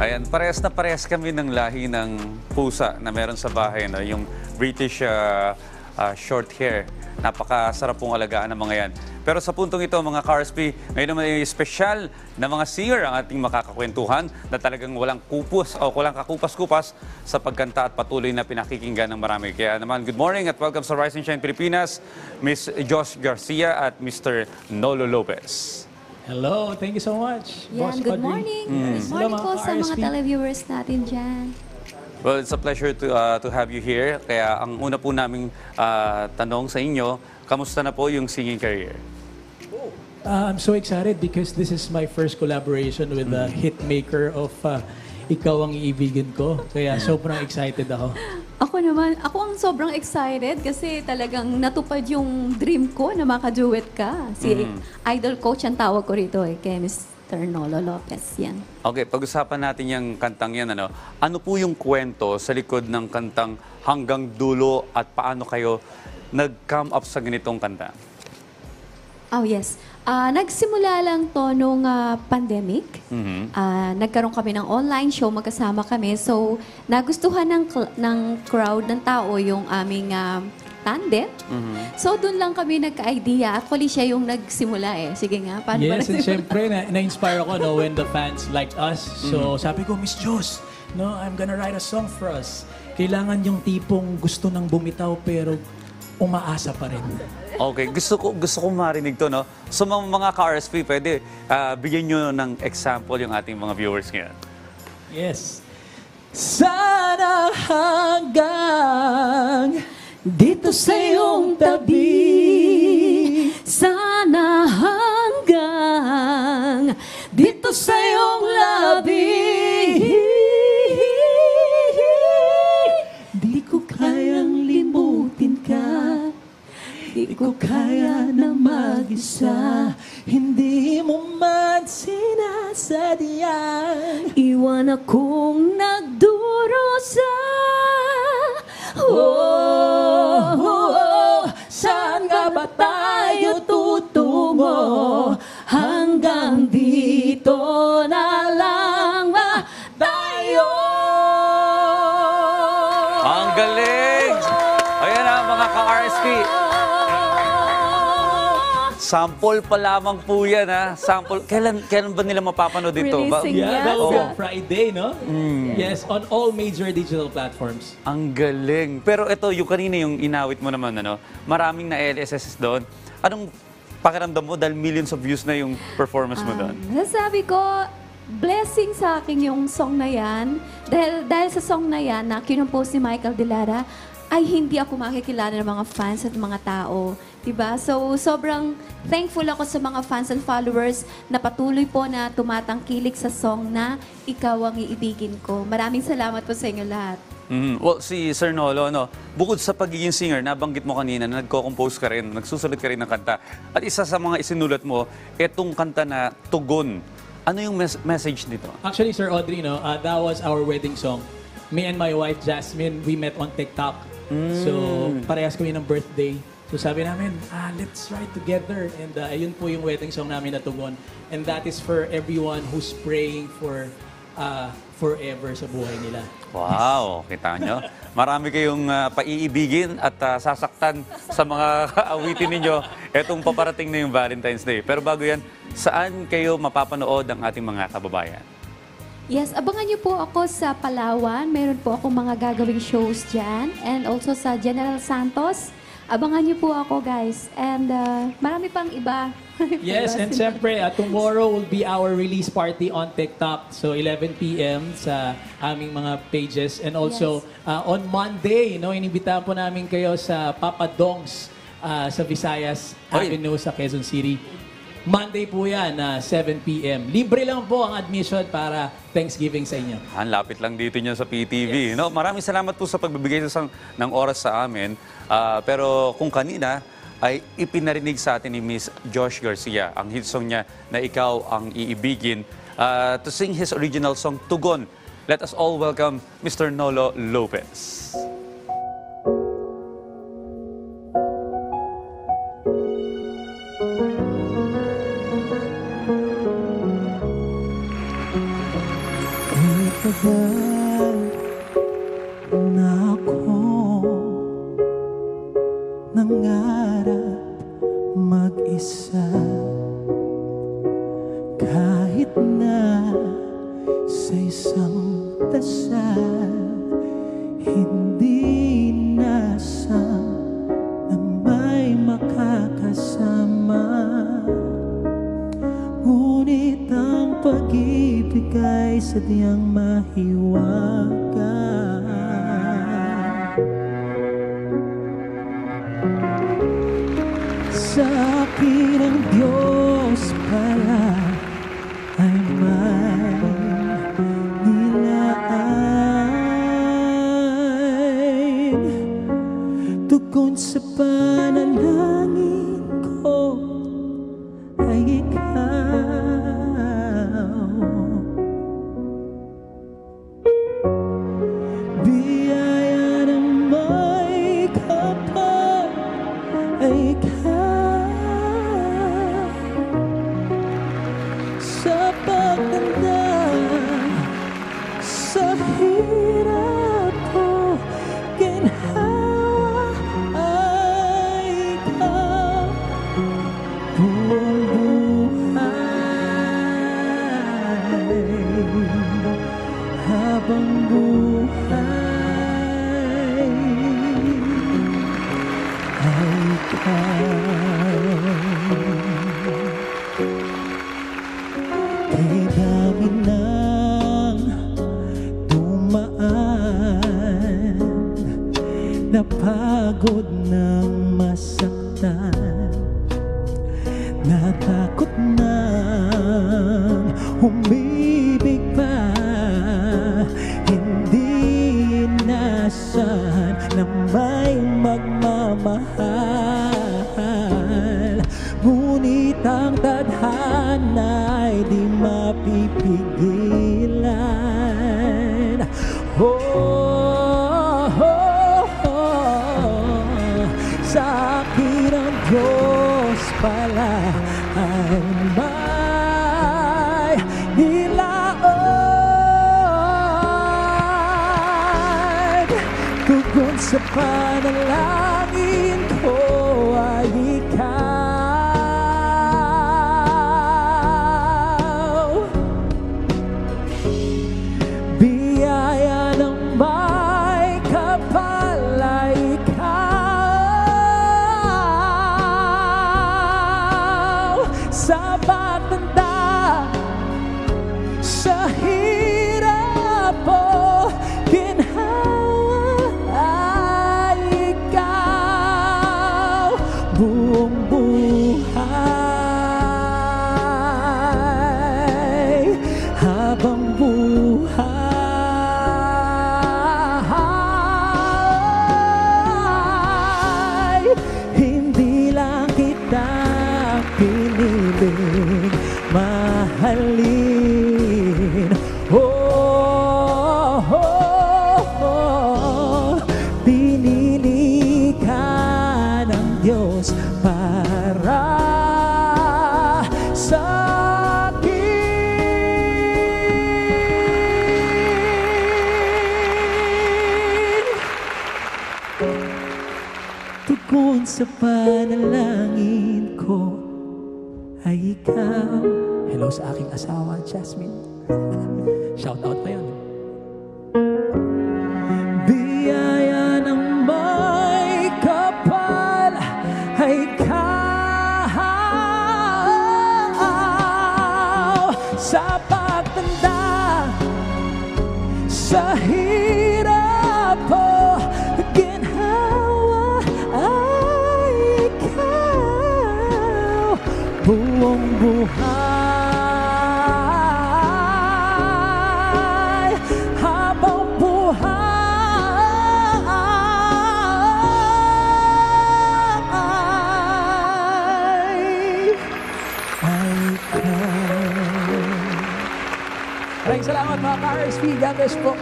Ayan, parehas kami ng lahi ng pusa na meron sa bahay, no? Yung British short hair. Napakasarap pong alagaan ng mga yan. Pero sa puntong ito, mga ka-RSP, ngayon naman ay special na mga singer ang ating makakakwentuhan na talagang walang kupos o walang kakupas-kupas sa pagkanta at patuloy na pinakikinggan ng marami. Kaya naman, good morning at welcome sa Rise and Shine Pilipinas, Miss Josh Garcia at Mr. Nolo Lopez. Hello, thank you so much. Yan, Boss good Audrey. morning. Yes. Good morning Hello, po sa mga RSP. televiewers natin dyan. Well, it's a pleasure to have you here. Kaya ang una po naming tanong sa inyo, kamusta na po yung singing career? I'm so excited because this is my first collaboration with the hit maker of Ikaw ang Iibigin Ko. Kaya sobrang excited ako. Ako ang sobrang excited kasi talagang natupad yung dream ko na makaduet ka. Si idol coach ang tawag ko rito kay Mr. Nolo Lopez. Yan. Okay, pag-usapan natin yung kantang yan. Ano po yung kwento sa likod ng kantang Hanggang Dulo at paano kayo nag-come up sa ganitong kanta? Oh, yes. Nagsimula lang to nung pandemic. Nagkaroon kami ng online show, magkasama kami. So, nagustuhan ng crowd ng tao yung aming tandem. So, doon lang kami nagka-idea. Actually, siya yung nagsimula eh. Sige nga, paano ba Yes, and nagsimula? syempre, na-inspire ako when the fans liked us. So, sabi ko, Miss Joss, I'm gonna write a song for us. Kailangan yung tipong gusto nang bumitaw pero umaasa pa rin. Okay, gusto ko marinig to, no? So mga ka-RSP, pwede bigyan nyo ng example yung ating mga viewers ngayon. Yes. Sana hanggang dito sa iyong tabi. Sana hanggang dito sa iyong labi. Di ko kayang limutin ka. Di ko kaya na mag-isa. Hindi mo man sinasadyang Iwan akong nagdurusa. Saan nga ba tayo tutungo? Hanggang dito na lang ba tayo? Ang galing! Ayan na, mga ka-RSP. Sample pa lamang po yan, ha? Sample. Kailan ba nila mapapanood ito? Releasing Yeah, yan. that will be Oo. on Friday, no? Yes, on all major digital platforms. Ang galing. Pero ito, yung kanina yung inawit mo naman, maraming na LSS doon. Anong pakiramdam mo dahil millions of views na yung performance mo doon? Sabi ko, blessing sa akin yung song na yan. Dahil sa song na yan, na kinumpose ni Michael Delara, ay hindi ako makikilala ng mga fans at mga tao. Diba? So, sobrang thankful ako sa mga fans and followers na patuloy po na tumatangkilik sa song na Ikaw ang Iibigin Ko. Maraming salamat po sa inyo lahat. Well, si Sir Nolo, bukod sa pagiging singer, nabanggit mo kanina na nagko-compose ka rin, nagsusulat ka rin ng kanta. At isa sa mga isinulat mo, etong kanta na Tugon. Ano yung message nito? Actually, Sir Audrey, that was our wedding song. Me and my wife, Jasmine, we met on TikTok. So, parehas kami ng birthday. So, sabi namin, let's write together. And ayun po yung wedding song namin na Tugon. And that is for everyone who's praying for forever sa buhay nila. Wow, kita nyo. Marami kayong paiibigin at sasaktan sa mga awitin ninyo. Etong paparating na yung Valentine's Day. Pero bago yan, saan kayo mapapanood ang ating mga kababayan? Yes, abangan niyo po ako sa Palawan. Meron po akong mga gagawing shows dyan. And also sa General Santos. Abangan niyo po ako, guys. And marami pang iba. Yes, and siyempre, tomorrow will be our release party on TikTok. So, 11 p.m. sa aming mga pages. And also, on Monday, inibitahan po namin kayo sa Papa Dongs sa Visayas Avenue sa Quezon City. Monday po yan, 7 p.m. Libre lang po ang admission para Thanksgiving sa inyo. Ang lapit lang dito niyo sa PTV. Yes. Maraming salamat po sa pagbibigay ng oras sa amin. Pero kung kanina, ay ipinarinig sa atin ni Miss Josh Garcia ang hit song niya na Ikaw ang Iibigin to sing his original song, Tugon. Let us all welcome Mr. Nolo Lopez. Matagal na ako nangarap mag-isa, kahit na sa isang dasal, hindi nasang na may makakasama. Ngunit ang pag-ibig ay sadyang mahiwaga. Sa akin ang Diyos pala ay may nilaan. Tugon sa panalangin ko ay ikaw. Biyaya ng may kapal ay ikaw. Sa pagtanda, sa hirap ko, ginhawa ay ikaw. Buong buhay, habang buhay ay ikaw. Kay dami nang dumaan, napagod ng masaktan, natakot nang umibig pa, hindi inasahan na may magmamahal. Ngunit ang tadhana ay di mapipigilan. Sa akin ang Diyos pala ay may nilaan. Tugon sa panalangin ko ay ikaw. Biyaya ng may kapal ay ikaw. Sa pagtanda, sa hirap o ginhawa ay ikaw. Buong buhay, habang buhay, hindi lang kita piniling mahalin. Pinili ka ng Diyos para sa akin. Tugon sa panalangin ko ay ikaw. Hello sa aking asawa, Jasmine. Shout out pa yun. Biyaya ng may kapal ay ikaw. Sa pagtanda, sa hirap o ginhawa ay ikaw. Buong buhay, habang buhay ay ikaw. Maraming salamat mga ka-RSP. God bless po.